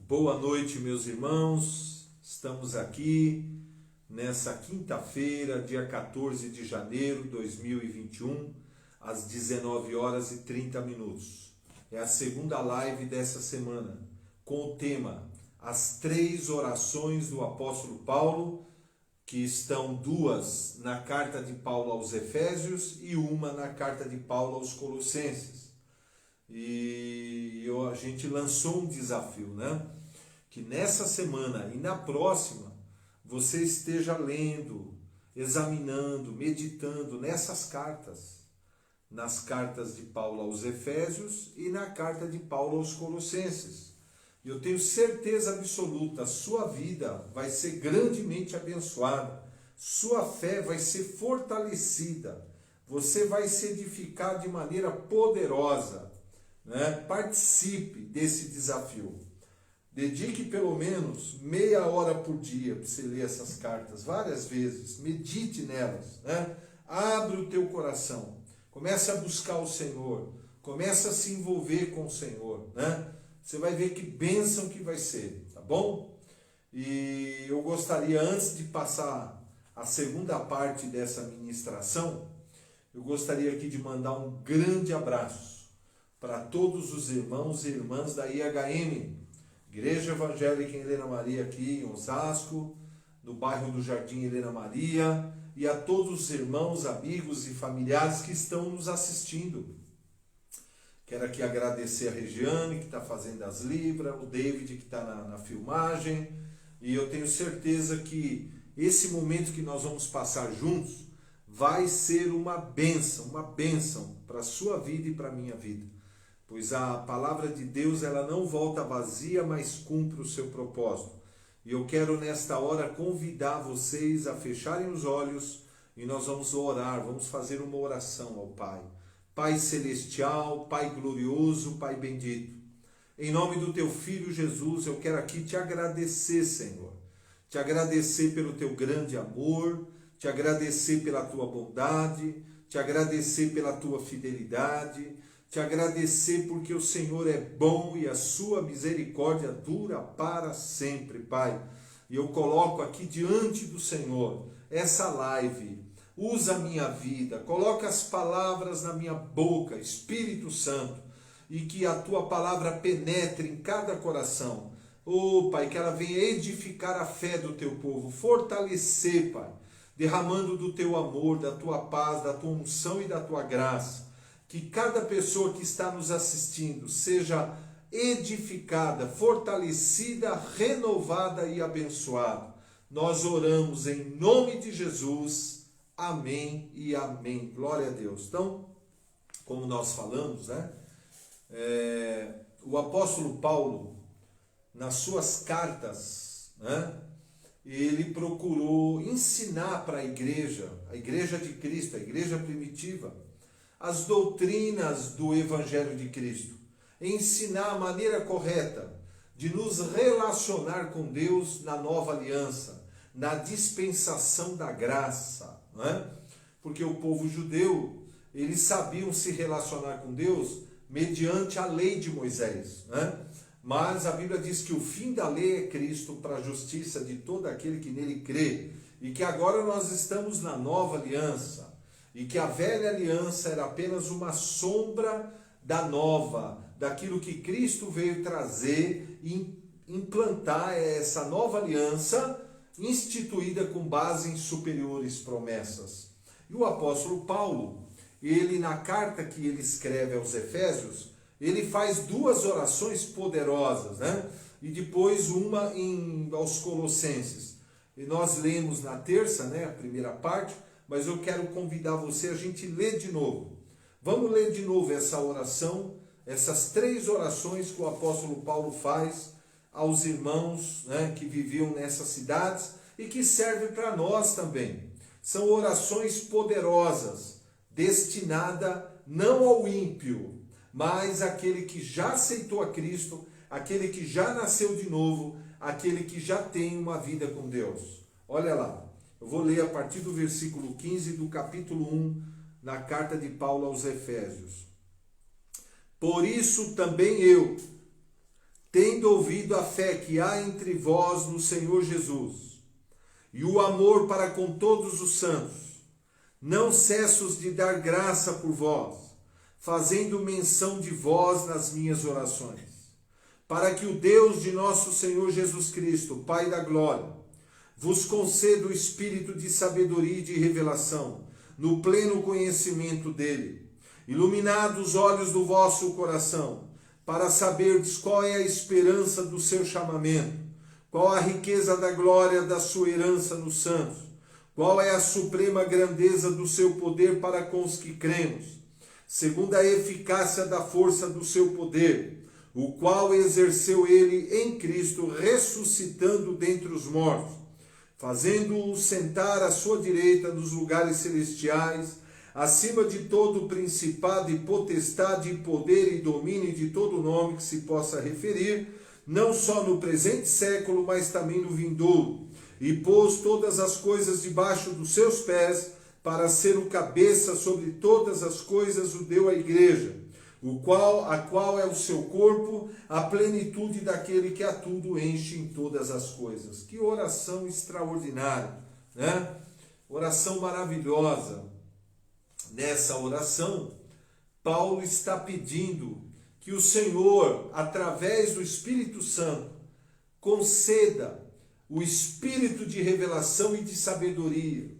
Boa noite, meus irmãos. Estamos aqui nessa quinta-feira, dia 14 de janeiro de 2021, às 19 horas e 30 minutos. É a segunda live dessa semana, com o tema As Três Orações do Apóstolo Paulo, que estão duas na carta de Paulo aos Efésios e uma na carta de Paulo aos Colossenses. E a gente lançou um desafio, né? Que nessa semana e na próxima você esteja lendo, examinando, meditando nessas cartas. Nas cartas de Paulo aos Efésios e na carta de Paulo aos Colossenses. E eu tenho certeza absoluta, a sua vida vai ser grandemente abençoada. Sua fé vai ser fortalecida. Você vai se edificar de maneira poderosa. Né? Participe desse desafio. Dedique pelo menos meia hora por dia para você ler essas cartas várias vezes. Medite nelas. Né? Abre o teu coração. Comece a buscar o Senhor. Comece a se envolver com o Senhor. Né? Você vai ver que bênção que vai ser. Tá bom? E eu gostaria, antes de passar a segunda parte dessa ministração, eu gostaria aqui de mandar um grande abraço para todos os irmãos e irmãs da IHM, Igreja Evangélica em Helena Maria, aqui em Osasco, no bairro do Jardim Helena Maria, e a todos os irmãos, amigos e familiares que estão nos assistindo. Quero aqui agradecer a Regiane, que está fazendo as libras, o David, que está na filmagem, e eu tenho certeza que esse momento que nós vamos passar juntos vai ser uma bênção para a sua vida e para a minha vida. Pois a palavra de Deus, ela não volta vazia, mas cumpre o seu propósito. E eu quero nesta hora convidar vocês a fecharem os olhos e nós vamos orar, vamos fazer uma oração ao Pai. Pai celestial, Pai glorioso, Pai bendito. Em nome do teu Filho Jesus, eu quero aqui te agradecer, Senhor. Te agradecer pelo teu grande amor, te agradecer pela tua bondade, te agradecer pela tua fidelidade, te agradecer porque o Senhor é bom e a sua misericórdia dura para sempre, Pai. E eu coloco aqui diante do Senhor essa live. Usa a minha vida, coloca as palavras na minha boca, Espírito Santo, e que a tua palavra penetre em cada coração. Oh, Pai, que ela venha edificar a fé do teu povo, fortalecer, Pai, derramando do teu amor, da tua paz, da tua unção e da tua graça. Que cada pessoa que está nos assistindo seja edificada, fortalecida, renovada e abençoada. Nós oramos em nome de Jesus. Amém e amém. Glória a Deus. Então, como nós falamos, né? O apóstolo Paulo, nas suas cartas, né? Ele procurou ensinar para a igreja de Cristo, a igreja primitiva, as doutrinas do Evangelho de Cristo, ensinar a maneira correta de nos relacionar com Deus na nova aliança, na dispensação da graça, não é? Porque o povo judeu, eles sabiam se relacionar com Deus mediante a lei de Moisés, né? Mas a Bíblia diz que o fim da lei é Cristo para a justiça de todo aquele que nele crê, e que agora nós estamos na nova aliança, e que a velha aliança era apenas uma sombra da nova, daquilo que Cristo veio trazer e implantar essa nova aliança instituída com base em superiores promessas. E o apóstolo Paulo, ele na carta que ele escreve aos Efésios, ele faz duas orações poderosas, né? E depois uma aos Colossenses. E nós lemos na terça, né, a primeira parte, mas eu quero convidar você a gente ler de novo. Vamos ler de novo essa oração, essas três orações que o apóstolo Paulo faz aos irmãos, né, que viviam nessas cidades e que servem para nós também. São orações poderosas, destinadas não ao ímpio, mas àquele que já aceitou a Cristo, aquele que já nasceu de novo, aquele que já tem uma vida com Deus. Olha lá. Eu vou ler a partir do versículo 15 do capítulo 1, na carta de Paulo aos Efésios. Por isso também eu, tendo tendo ouvido a fé que há entre vós no Senhor Jesus, e o amor para com todos os santos, não cesso de dar graça por vós, fazendo menção de vós nas minhas orações, para que o Deus de nosso Senhor Jesus Cristo, Pai da glória, vos conceda o espírito de sabedoria e de revelação, no pleno conhecimento dele, iluminados os olhos do vosso coração, para saberdes qual é a esperança do seu chamamento, qual a riqueza da glória da sua herança nos santos, qual é a suprema grandeza do seu poder para com os que cremos, segundo a eficácia da força do seu poder, o qual exerceu ele em Cristo, ressuscitando dentre os mortos, fazendo-o sentar à sua direita nos lugares celestiais, acima de todo principado e potestade e poder e domínio de todo nome que se possa referir, não só no presente século, mas também no vindouro, e pôs todas as coisas debaixo dos seus pés, para ser o cabeça sobre todas as coisas, o deu à igreja, a qual é o seu corpo, a plenitude daquele que a tudo enche em todas as coisas. Que oração extraordinária, né? Oração maravilhosa. Nessa oração, Paulo está pedindo que o Senhor, através do Espírito Santo, conceda o espírito de revelação e de sabedoria,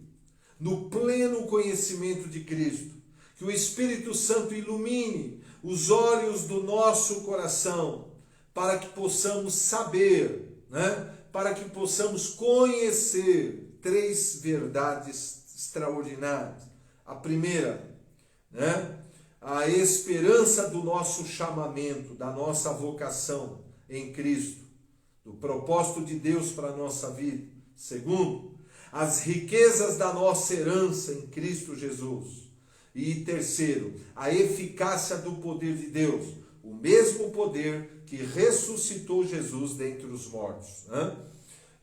no pleno conhecimento de Cristo. Que o Espírito Santo ilumine os olhos do nosso coração, para que possamos saber, né? Para que possamos conhecer três verdades extraordinárias. A primeira, né? A esperança do nosso chamamento, da nossa vocação em Cristo, do propósito de Deus para a nossa vida. Segundo, as riquezas da nossa herança em Cristo Jesus. E terceiro, a eficácia do poder de Deus, o mesmo poder que ressuscitou Jesus dentre os mortos, né?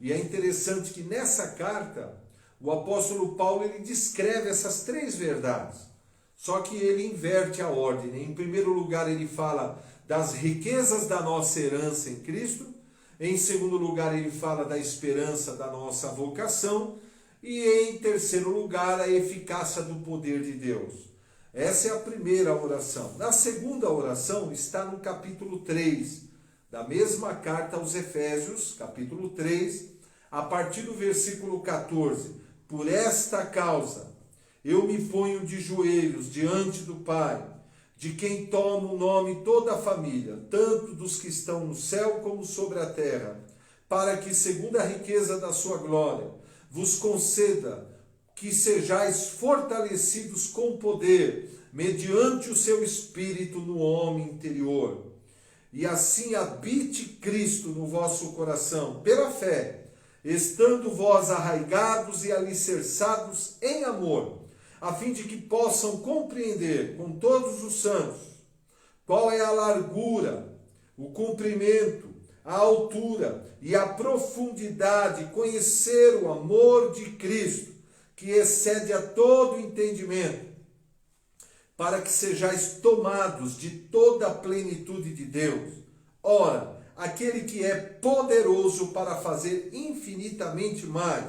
E é interessante que nessa carta, o apóstolo Paulo ele descreve essas três verdades, só que ele inverte a ordem, né? Em primeiro lugar, ele fala das riquezas da nossa herança em Cristo. Em segundo lugar, ele fala da esperança da nossa vocação. E em terceiro lugar, a eficácia do poder de Deus. Essa é a primeira oração. Na segunda oração está no capítulo 3, da mesma carta aos Efésios, capítulo 3, a partir do versículo 14. Por esta causa, eu me ponho de joelhos diante do Pai, de quem toma o nome toda a família, tanto dos que estão no céu como sobre a terra, para que, segundo a riqueza da sua glória, vos conceda que sejais fortalecidos com poder, mediante o seu Espírito no homem interior. E assim habite Cristo no vosso coração, pela fé, estando vós arraigados e alicerçados em amor, a fim de que possam compreender com todos os santos qual é a largura, o comprimento, a altura e a profundidade, conhecer o amor de Cristo, que excede a todo entendimento, para que sejais tomados de toda a plenitude de Deus. Ora, aquele que é poderoso para fazer infinitamente mais,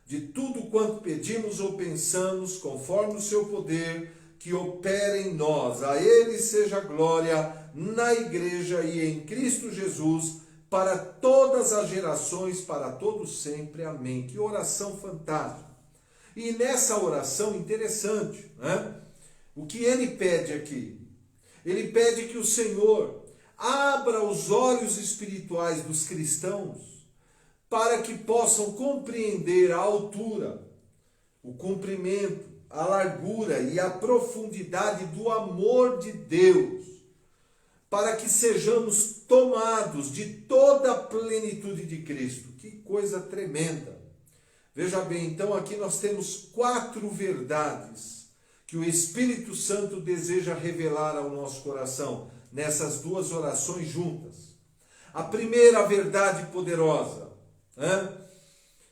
de tudo quanto pedimos ou pensamos, conforme o seu poder, que opera em nós. A ele seja glória na igreja e em Cristo Jesus, para todas as gerações, para todos sempre. Amém. Que oração fantástica. E nessa oração interessante, né? O que ele pede aqui? Ele pede que o Senhor abra os olhos espirituais dos cristãos, para que possam compreender a altura, o comprimento, a largura e a profundidade do amor de Deus, para que sejamos tomados de toda a plenitude de Cristo. Que coisa tremenda! Veja bem, então aqui nós temos 4 verdades que o Espírito Santo deseja revelar ao nosso coração, nessas 2 orações juntas. A primeira verdade poderosa,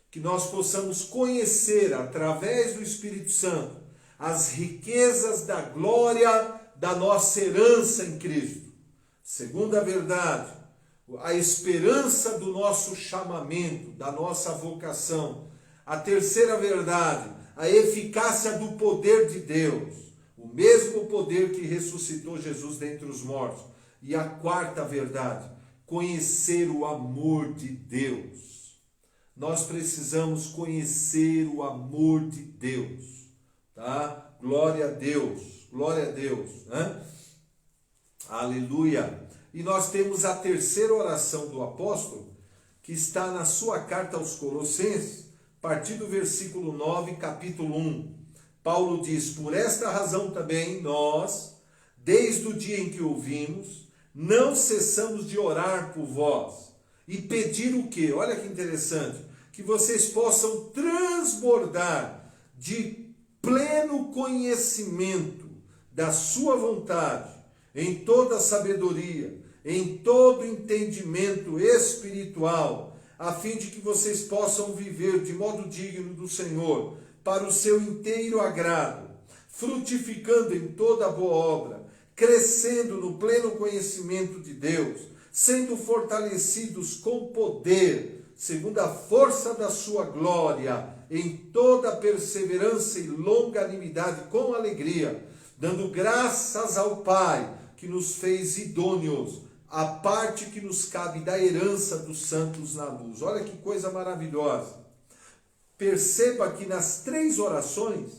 que nós possamos conhecer através do Espírito Santo as riquezas da glória da nossa herança em Cristo. Segunda verdade, a esperança do nosso chamamento, da nossa vocação. A terceira verdade, a eficácia do poder de Deus, o mesmo poder que ressuscitou Jesus dentre os mortos. E a quarta verdade, conhecer o amor de Deus. Nós precisamos conhecer o amor de Deus, tá? Glória a Deus, né? Aleluia. E nós temos a terceira oração do apóstolo, que está na sua carta aos Colossenses, a partir do versículo 9, capítulo 1. Paulo diz: por esta razão também nós, desde o dia em que ouvimos, não cessamos de orar por vós e pedir o quê? Olha que interessante, que vocês possam transbordar de pleno conhecimento da sua vontade, em toda sabedoria, em todo entendimento espiritual, a fim de que vocês possam viver de modo digno do Senhor, para o seu inteiro agrado, frutificando em toda boa obra, crescendo no pleno conhecimento de Deus, sendo fortalecidos com poder, segundo a força da sua glória, em toda perseverança e longanimidade com alegria, dando graças ao Pai, que nos fez idôneos, a parte que nos cabe da herança dos santos na luz. Olha que coisa maravilhosa. Perceba que nas três orações,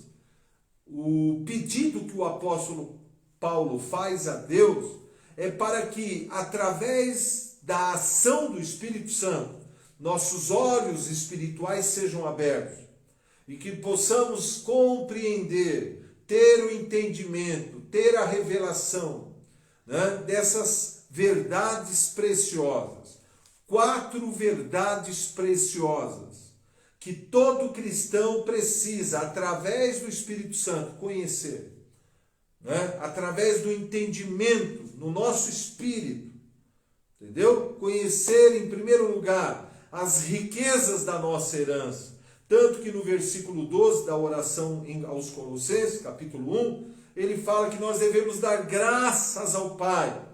o pedido que o apóstolo Paulo faz a Deus é para que, através da ação do Espírito Santo, nossos olhos espirituais sejam abertos e que possamos compreender, ter o entendimento, ter a revelação, né, dessas verdades preciosas. 4 verdades preciosas que todo cristão precisa, através do Espírito Santo, conhecer, né? Através do entendimento no nosso espírito, entendeu? Conhecer, em primeiro lugar, as riquezas da nossa herança. Tanto que no versículo 12 da oração aos Colossenses, capítulo 1, ele fala que nós devemos dar graças ao Pai,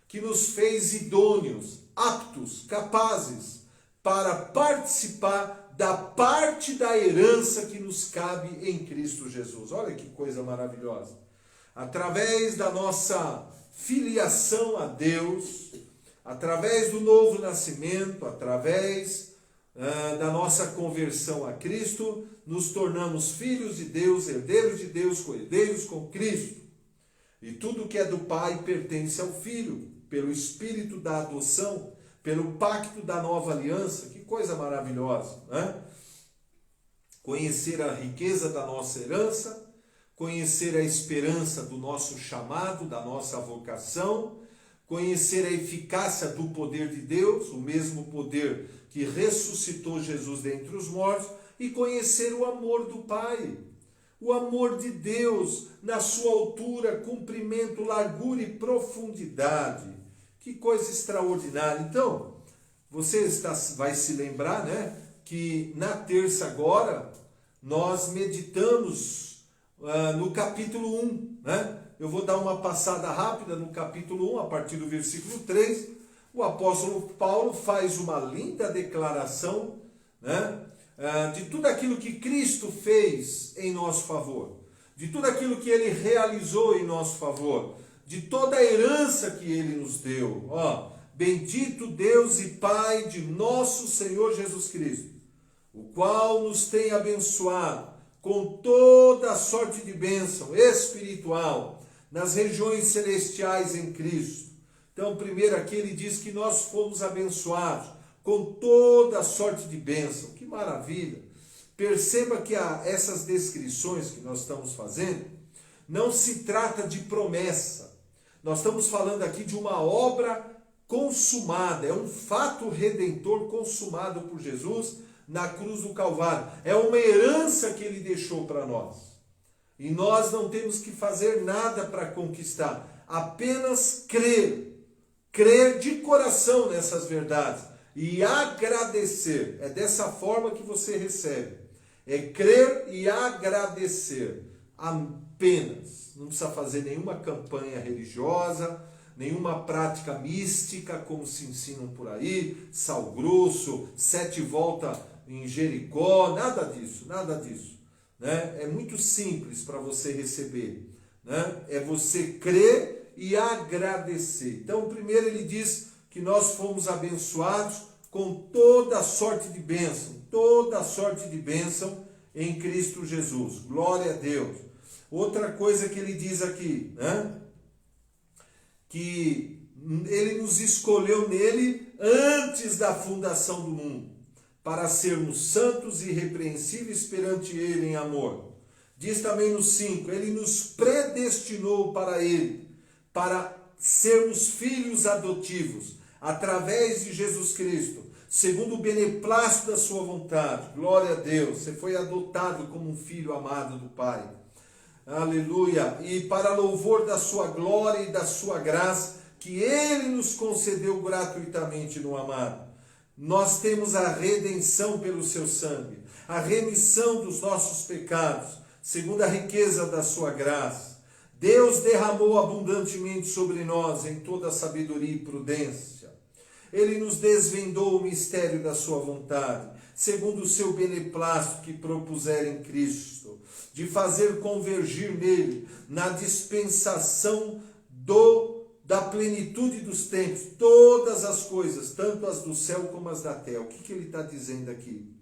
que nos fez idôneos, aptos, capazes, para participar da parte da herança que nos cabe em Cristo Jesus. Olha que coisa maravilhosa. Através da nossa filiação a Deus, através do novo nascimento, através da nossa conversão a Cristo, nos tornamos filhos de Deus, herdeiros de Deus, co-herdeiros com Cristo. E tudo que é do Pai pertence ao Filho, pelo Espírito da adoção, pelo pacto da nova aliança. Que coisa maravilhosa, né? Conhecer a riqueza da nossa herança, conhecer a esperança do nosso chamado, da nossa vocação, conhecer a eficácia do poder de Deus, o mesmo poder que ressuscitou Jesus dentre os mortos, e conhecer o amor do Pai, o amor de Deus na sua altura, comprimento, largura e profundidade. Que coisa extraordinária. Então, você vai se lembrar, né, que na terça agora nós meditamos no capítulo 1, né? Eu vou dar uma passada rápida no capítulo 1, a partir do versículo 3. O apóstolo Paulo faz uma linda declaração, né, de tudo aquilo que Cristo fez em nosso favor, de tudo aquilo que ele realizou em nosso favor, de toda a herança que ele nos deu. Ó, bendito Deus e Pai de nosso Senhor Jesus Cristo, o qual nos tem abençoado com toda a sorte de bênção espiritual nas regiões celestiais em Cristo. Então, primeiro aqui ele diz que nós fomos abençoados com toda a sorte de bênção. Que maravilha! Perceba que essas descrições que nós estamos fazendo, não se trata de promessa. Nós estamos falando aqui de uma obra consumada, é um fato redentor consumado por Jesus na cruz do Calvário. É uma herança que ele deixou para nós. E nós não temos que fazer nada para conquistar, apenas crer de coração nessas verdades e agradecer. É dessa forma que você recebe. É crer e agradecer apenas. Não precisa fazer nenhuma campanha religiosa, nenhuma prática mística, como se ensinam por aí, sal grosso, 7 voltas em Jericó, nada disso, nada disso. Né? É muito simples para você receber. Né? É você crer e agradecer. Então, primeiro ele diz que nós fomos abençoados com toda sorte de bênção em Cristo Jesus. Glória a Deus. Outra coisa que ele diz aqui, né? Que ele nos escolheu nele antes da fundação do mundo, para sermos santos e irrepreensíveis perante ele em amor. Diz também no 5, ele nos predestinou para ele, para sermos filhos adotivos, através de Jesus Cristo, segundo o beneplácito da sua vontade. Glória a Deus, você foi adotado como um filho amado do Pai. Aleluia! E para louvor da sua glória e da sua graça, que ele nos concedeu gratuitamente no amado. Nós temos a redenção pelo seu sangue, a remissão dos nossos pecados, segundo a riqueza da sua graça. Deus derramou abundantemente sobre nós em toda sabedoria e prudência. Ele nos desvendou o mistério da sua vontade, segundo o seu beneplácito que propusera em Cristo, de fazer convergir nele, na dispensação da plenitude dos tempos, todas as coisas, tanto as do céu como as da terra. O que ele está dizendo aqui?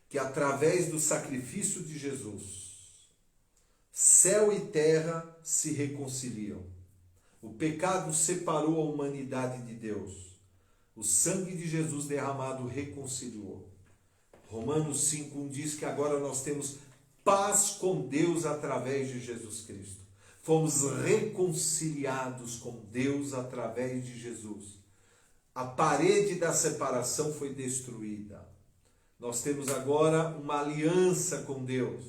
Que através do sacrifício de Jesus, céu e terra se reconciliam. O pecado separou a humanidade de Deus. O sangue de Jesus derramado reconciliou. Romanos 5:1 diz que agora nós temos paz com Deus através de Jesus Cristo. Fomos reconciliados com Deus através de Jesus. A parede da separação foi destruída. Nós temos agora uma aliança com Deus.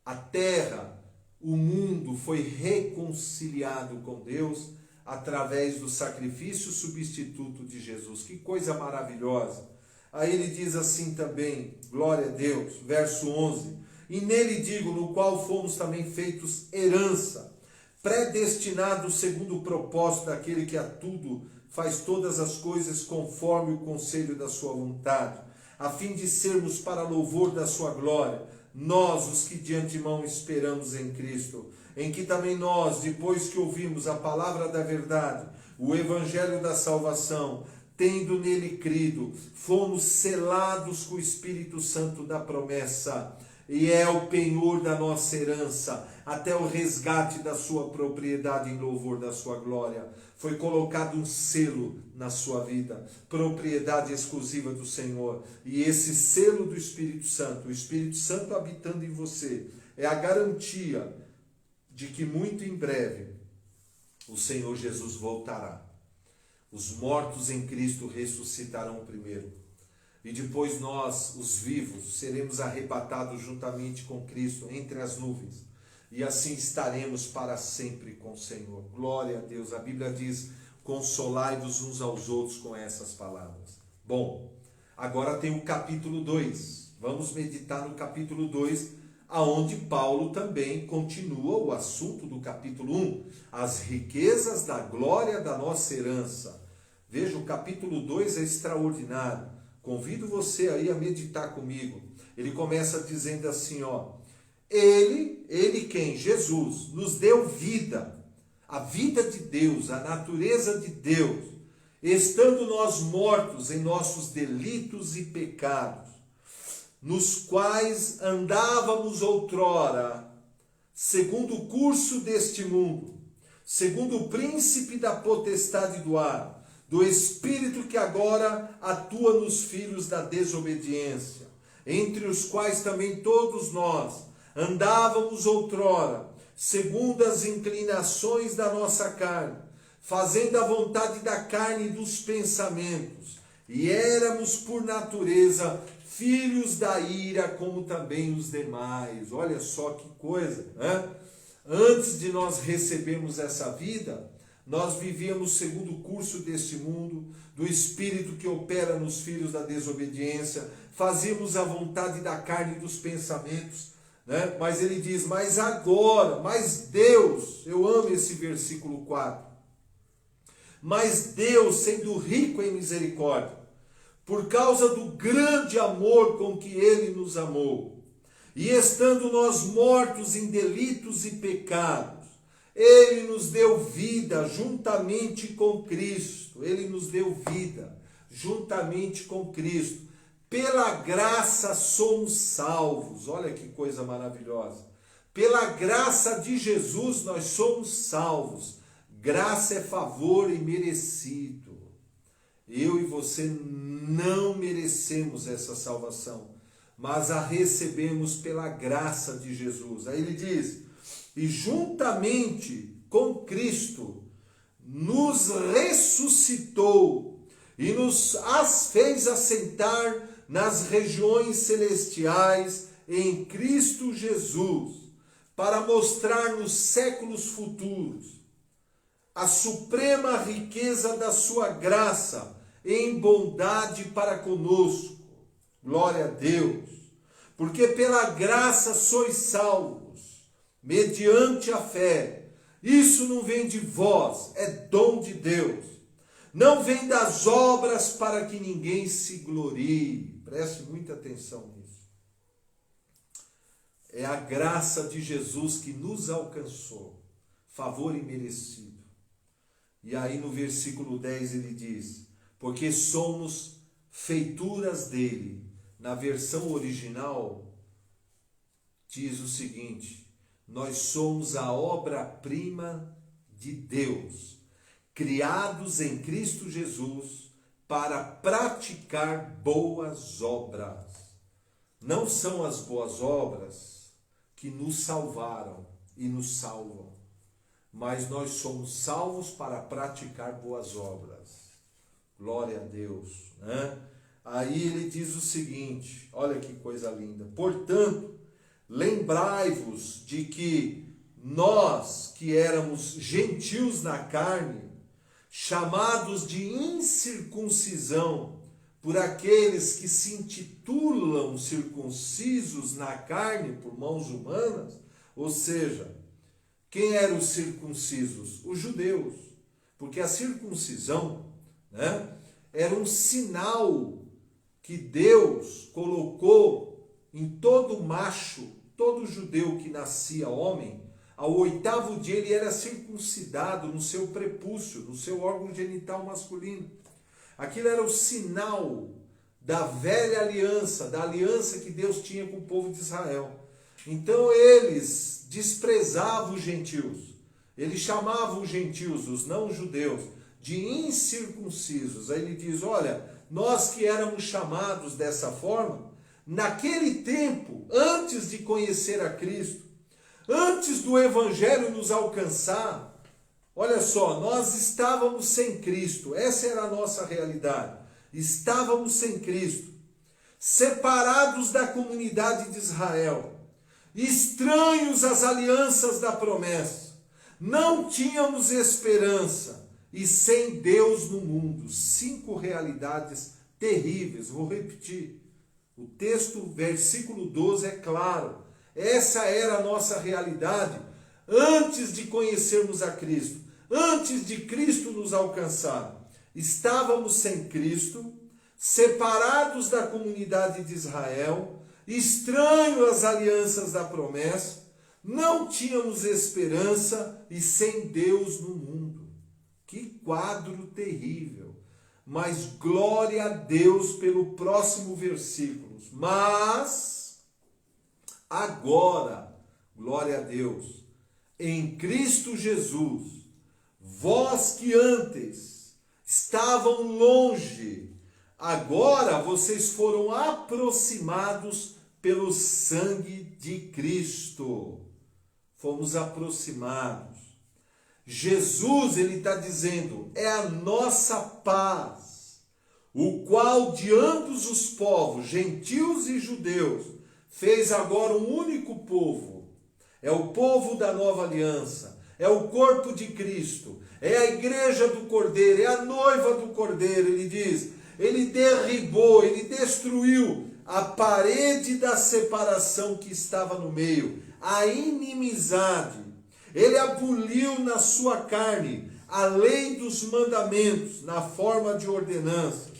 A terra, o mundo foi reconciliado com Deus através do sacrifício substituto de Jesus. Que coisa maravilhosa! Aí ele diz assim também, glória a Deus, verso 11, e nele digo, no qual fomos também feitos herança, predestinados segundo o propósito daquele que a tudo faz todas as coisas conforme o conselho da sua vontade, a fim de sermos para louvor da sua glória, nós os que de antemão esperamos em Cristo, em que também nós, depois que ouvimos a palavra da verdade, o evangelho da salvação, tendo nele crido, fomos selados com o Espírito Santo da promessa, e é o penhor da nossa herança, até o resgate da sua propriedade em louvor da sua glória. Foi colocado um selo na sua vida, propriedade exclusiva do Senhor. E esse selo do Espírito Santo, o Espírito Santo habitando em você, é a garantia de que muito em breve o Senhor Jesus voltará. Os mortos em Cristo ressuscitarão primeiro. E depois nós, os vivos, seremos arrebatados juntamente com Cristo entre as nuvens. E assim estaremos para sempre com o Senhor. Glória a Deus. A Bíblia diz, consolai-vos uns aos outros com essas palavras. Bom, agora tem o capítulo 2. Vamos meditar no capítulo 2, aonde Paulo também continua o assunto do capítulo 1. As riquezas da glória da nossa herança. Veja, o capítulo 2 é extraordinário. Convido você aí a meditar comigo. Ele começa dizendo assim, ó. Ele quem? Jesus, nos deu vida, a vida de Deus, a natureza de Deus, estando nós mortos em nossos delitos e pecados, nos quais andávamos outrora, segundo o curso deste mundo, segundo o príncipe da potestade do ar, do espírito que agora atua nos filhos da desobediência, entre os quais também todos nós andávamos outrora, segundo as inclinações da nossa carne, fazendo a vontade da carne e dos pensamentos, e éramos por natureza filhos da ira, como também os demais. Olha só que coisa, né? Antes de nós recebermos essa vida, nós vivíamos segundo o curso deste mundo, do espírito que opera nos filhos da desobediência, fazíamos a vontade da carne e dos pensamentos, né? Mas ele diz, mas agora, mas Deus, eu amo esse versículo 4, mas Deus, sendo rico em misericórdia, por causa do grande amor com que Ele nos amou, e estando nós mortos em delitos e pecados, Ele nos deu vida juntamente com Cristo. Ele nos deu vida juntamente com Cristo. Pela graça somos salvos. Olha que coisa maravilhosa. Pela graça de Jesus nós somos salvos. Graça é favor imerecido. Eu e você não merecemos essa salvação, mas a recebemos pela graça de Jesus. Aí ele diz, e juntamente com Cristo nos ressuscitou e nos fez assentar nas regiões celestiais em Cristo Jesus, para mostrar nos séculos futuros a suprema riqueza da sua graça em bondade para conosco. Glória a Deus. Porque pela graça sois salvos, mediante a fé. Isso não vem de vós, é dom de Deus. Não vem das obras para que ninguém se glorie. Preste muita atenção nisso. É a graça de Jesus que nos alcançou. Favor imerecido. E aí no versículo 10 ele diz, porque somos feituras dele. Na versão original diz o seguinte, nós somos a obra-prima de Deus, criados em Cristo Jesus para praticar boas obras. Não são as boas obras que nos salvaram e nos salvam, mas nós somos salvos para praticar boas obras. Glória a Deus, né? Aí ele diz o seguinte, olha que coisa linda. Portanto, lembrai-vos de que nós, que éramos gentios na carne, chamados de incircuncisão por aqueles que se intitulam circuncisos na carne por mãos humanas, ou seja, quem eram os circuncisos? Os judeus. Porque a circuncisão, né, era um sinal que Deus colocou em todo macho, todo judeu que nascia homem, ao 8º dia ele era circuncidado no seu prepúcio, no seu órgão genital masculino. Aquilo era o sinal da velha aliança, da aliança que Deus tinha com o povo de Israel. Então eles desprezavam os gentios, eles chamavam os gentios, os não-judeus, de incircuncisos. Aí ele diz, olha, nós que éramos chamados dessa forma, naquele tempo, antes de conhecer a Cristo, antes do Evangelho nos alcançar, olha só, nós estávamos sem Cristo, essa era a nossa realidade, estávamos sem Cristo, separados da comunidade de Israel, estranhos às alianças da promessa, não tínhamos esperança e sem Deus no mundo. 5 realidades terríveis, vou repetir. O texto, versículo 12 é claro. Essa era a nossa realidade antes de conhecermos a Cristo, antes de Cristo nos alcançar. Estávamos sem Cristo, separados da comunidade de Israel, estranhos às alianças da promessa, não tínhamos esperança e sem Deus no mundo. Que quadro terrível! Mas glória a Deus pelo próximo versículo. Mas agora, glória a Deus, em Cristo Jesus, vós que antes estavam longe, agora vocês foram aproximados pelo sangue de Cristo. Fomos aproximados. Jesus, ele está dizendo, é a nossa paz, o qual de ambos os povos, gentios e judeus, fez agora um único povo. É o povo da nova aliança, é o corpo de Cristo, é a igreja do Cordeiro, é a noiva do Cordeiro. Ele diz, ele derribou, ele destruiu a parede da separação que estava no meio, a inimizade. Ele aboliu na sua carne a lei dos mandamentos na forma de ordenanças,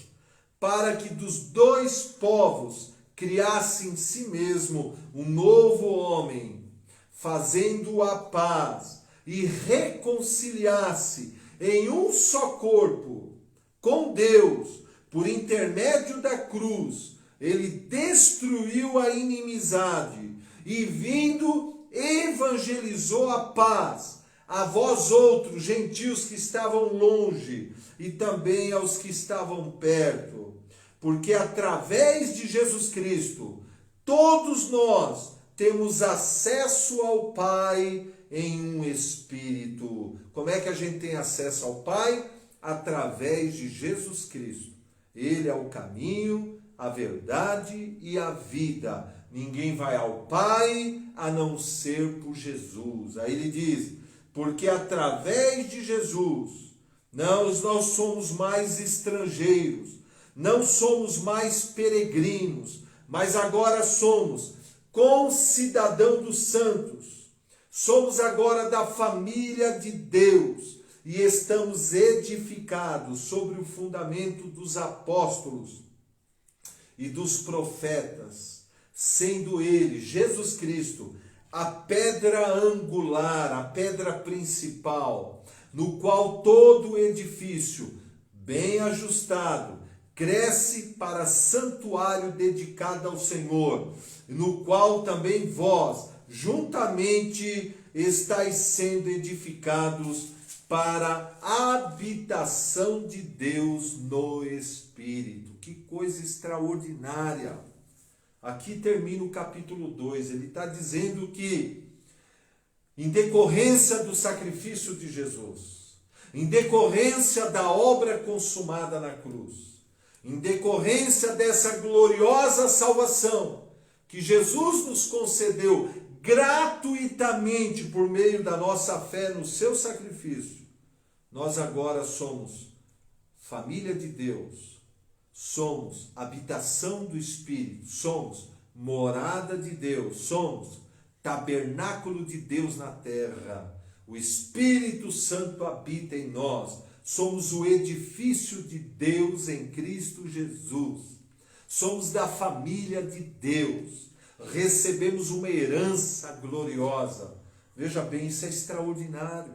para que dos dois povos criasse em si mesmo um novo homem, fazendo a paz e reconciliasse em um só corpo com Deus, por intermédio da cruz. Ele destruiu a inimizade e, vindo, evangelizou a paz a vós outros, gentios que estavam longe, e também aos que estavam perto. Porque através de Jesus Cristo, todos nós temos acesso ao Pai em um Espírito. Como é que a gente tem acesso ao Pai? Através de Jesus Cristo. Ele é o caminho, a verdade e a vida. Ninguém vai ao Pai a não ser por Jesus. Aí ele diz, porque através de Jesus, nós somos mais estrangeiros, não somos mais peregrinos, mas agora somos concidadãos dos santos. Somos agora da família de Deus e estamos edificados sobre o fundamento dos apóstolos e dos profetas, sendo ele, Jesus Cristo, a pedra angular, a pedra principal, no qual todo o edifício, bem ajustado, cresce para santuário dedicado ao Senhor, no qual também vós, juntamente, estáis sendo edificados para a habitação de Deus no Espírito. Que coisa extraordinária! Aqui termina o capítulo 2, ele está dizendo que, em decorrência do sacrifício de Jesus, em decorrência da obra consumada na cruz, em decorrência dessa gloriosa salvação que Jesus nos concedeu gratuitamente por meio da nossa fé no seu sacrifício, nós agora somos família de Deus, somos habitação do Espírito, somos morada de Deus, somos tabernáculo de Deus na terra. O Espírito Santo habita em nós, somos o edifício de Deus em Cristo Jesus, somos da família de Deus, recebemos uma herança gloriosa. Veja bem, isso é extraordinário.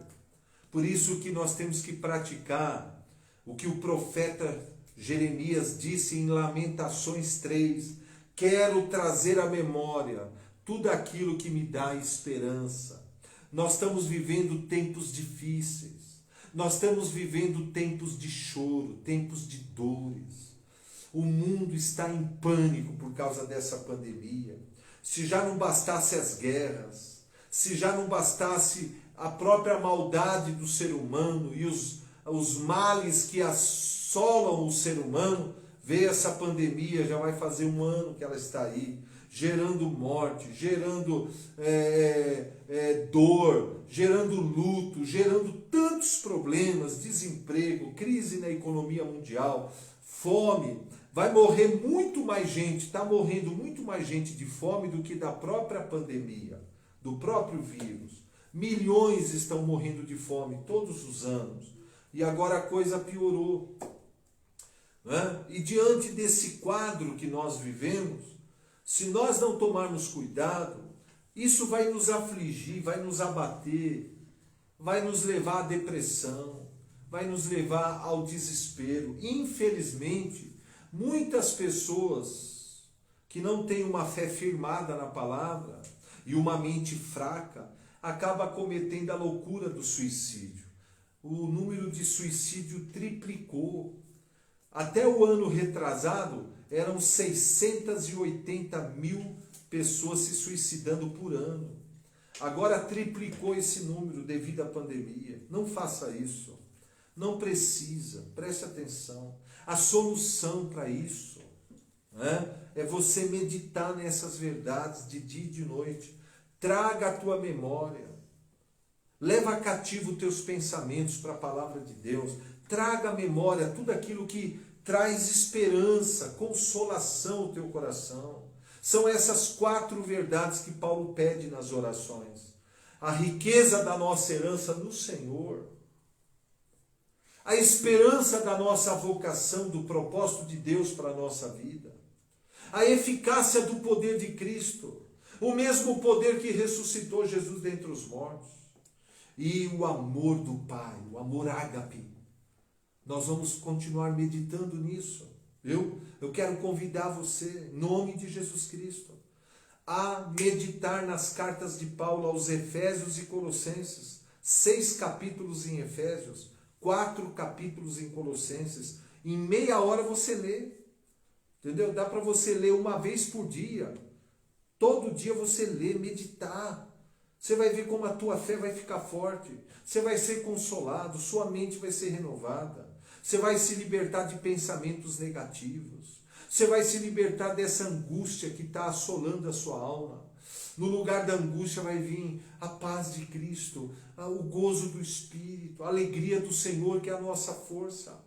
Por isso que nós temos que praticar o que o profeta Jeremias disse em Lamentações 3, quero trazer à memória tudo aquilo que me dá esperança. Nós estamos vivendo tempos difíceis, nós estamos vivendo tempos de choro, tempos de dores. O mundo está em pânico por causa dessa pandemia. Se já não bastasse as guerras, se já não bastasse a própria maldade do ser humano e os males que assolam o ser humano, veio essa pandemia, já vai fazer 1 ano que ela está aí, gerando morte, gerando dor, gerando luto, gerando tantos problemas, desemprego, crise na economia mundial, fome. Vai morrer muito mais gente, está morrendo muito mais gente de fome do que da própria pandemia, do próprio vírus. Milhões estão morrendo de fome todos os anos. E agora a coisa piorou. Né? E diante desse quadro que nós vivemos, se nós não tomarmos cuidado, isso vai nos afligir, vai nos abater, vai nos levar à depressão, vai nos levar ao desespero. Infelizmente, muitas pessoas que não têm uma fé firmada na palavra e uma mente fraca, acabam cometendo a loucura do suicídio. O número de suicídio triplicou. Até o ano retrasado, eram 680 mil pessoas se suicidando por ano. Agora triplicou esse número devido à pandemia. Não faça isso. Não precisa. Preste atenção. A solução para isso, né, é você meditar nessas verdades de dia e de noite. Traga a tua memória. Leva cativo os teus pensamentos para a palavra de Deus. Traga à memória tudo aquilo que traz esperança, consolação ao teu coração. São essas 4 verdades que Paulo pede nas orações. A riqueza da nossa herança no Senhor, a esperança da nossa vocação, do propósito de Deus para a nossa vida, a eficácia do poder de Cristo, o mesmo poder que ressuscitou Jesus dentre os mortos, e o amor do Pai, o amor ágape. Nós vamos continuar meditando nisso. Eu quero convidar você, em nome de Jesus Cristo, a meditar nas cartas de Paulo aos Efésios e Colossenses. 6 capítulos em Efésios, 4 capítulos em Colossenses. Em meia hora você lê. Entendeu? Dá para você ler uma vez por dia. Todo dia você lê, meditar. Você vai ver como a tua fé vai ficar forte. Você vai ser consolado, sua mente vai ser renovada. Você vai se libertar de pensamentos negativos. Você vai se libertar dessa angústia que está assolando a sua alma. No lugar da angústia vai vir a paz de Cristo, o gozo do Espírito, a alegria do Senhor, que é a nossa força.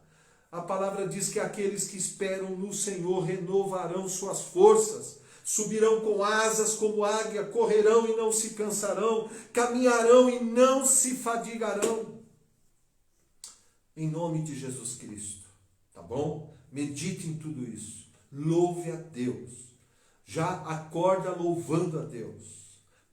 A palavra diz que aqueles que esperam no Senhor renovarão suas forças, subirão com asas como águia, correrão e não se cansarão, caminharão e não se fadigarão. Em nome de Jesus Cristo, tá bom? Medite em tudo isso. Louve a Deus. Já acorda louvando a Deus.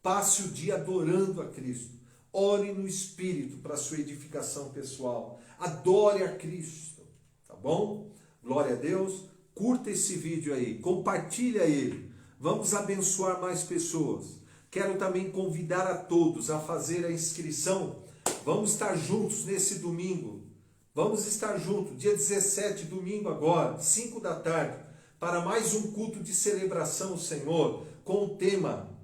Passe o dia adorando a Cristo. Ore no Espírito para a sua edificação pessoal. Adore a Cristo. Tá bom? Glória a Deus. Curta esse vídeo aí. Compartilha ele. Vamos abençoar mais pessoas. Quero também convidar a todos a fazer a inscrição. Vamos estar juntos nesse domingo. Vamos estar juntos, dia 17, domingo agora, 5 da tarde, para mais um culto de celebração ao Senhor, com o tema,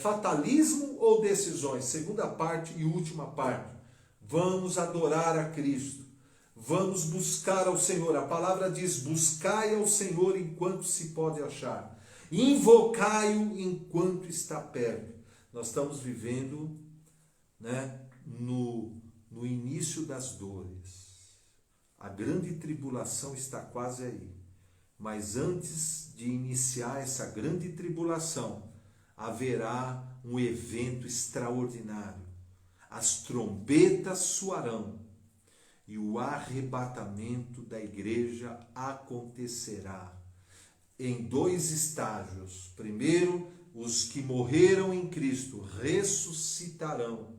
fatalismo ou decisões, segunda parte e última parte. Vamos adorar a Cristo, vamos buscar ao Senhor. A palavra diz, buscai ao Senhor enquanto se pode achar, invocai-o enquanto está perto. Nós estamos vivendo, no início das dores. A grande tribulação está quase aí. Mas antes de iniciar essa grande tribulação, haverá um evento extraordinário. As trombetas soarão e o arrebatamento da igreja acontecerá em 2 estágios. Primeiro, os que morreram em Cristo ressuscitarão.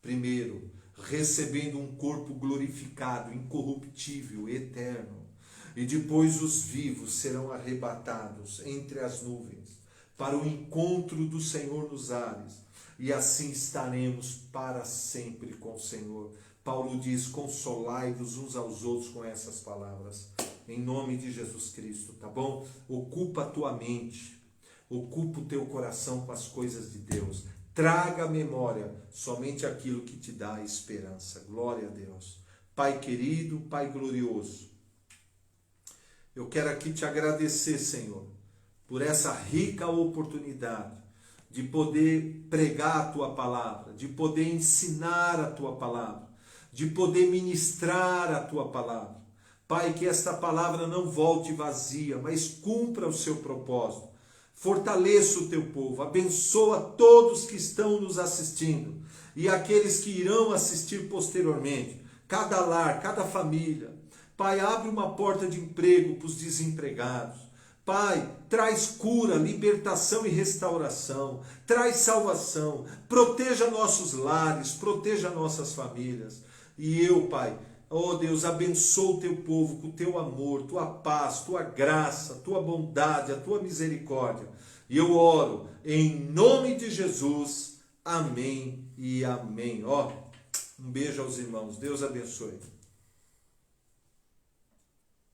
Primeiro, recebendo um corpo glorificado, incorruptível, eterno. E depois os vivos serão arrebatados entre as nuvens, para o encontro do Senhor nos ares. E assim estaremos para sempre com o Senhor. Paulo diz, consolai-vos uns aos outros com essas palavras. Em nome de Jesus Cristo, tá bom? Ocupa a tua mente, ocupa o teu coração com as coisas de Deus. Traga à memória somente aquilo que te dá esperança. Glória a Deus. Pai querido, Pai glorioso, eu quero aqui te agradecer, Senhor, por essa rica oportunidade de poder pregar a Tua palavra, de poder ensinar a Tua palavra, de poder ministrar a Tua palavra. Pai, que esta palavra não volte vazia, mas cumpra o seu propósito. Fortaleça o teu povo, abençoa todos que estão nos assistindo e aqueles que irão assistir posteriormente, cada lar, cada família. Pai, abre uma porta de emprego para os desempregados. Pai, traz cura, libertação e restauração, traz salvação, proteja nossos lares, proteja nossas famílias. E eu, Pai, oh Deus, abençoa o teu povo com o teu amor, tua paz, tua graça, tua bondade, a tua misericórdia. E eu oro em nome de Jesus. Amém e amém. Ó, um beijo aos irmãos. Deus abençoe.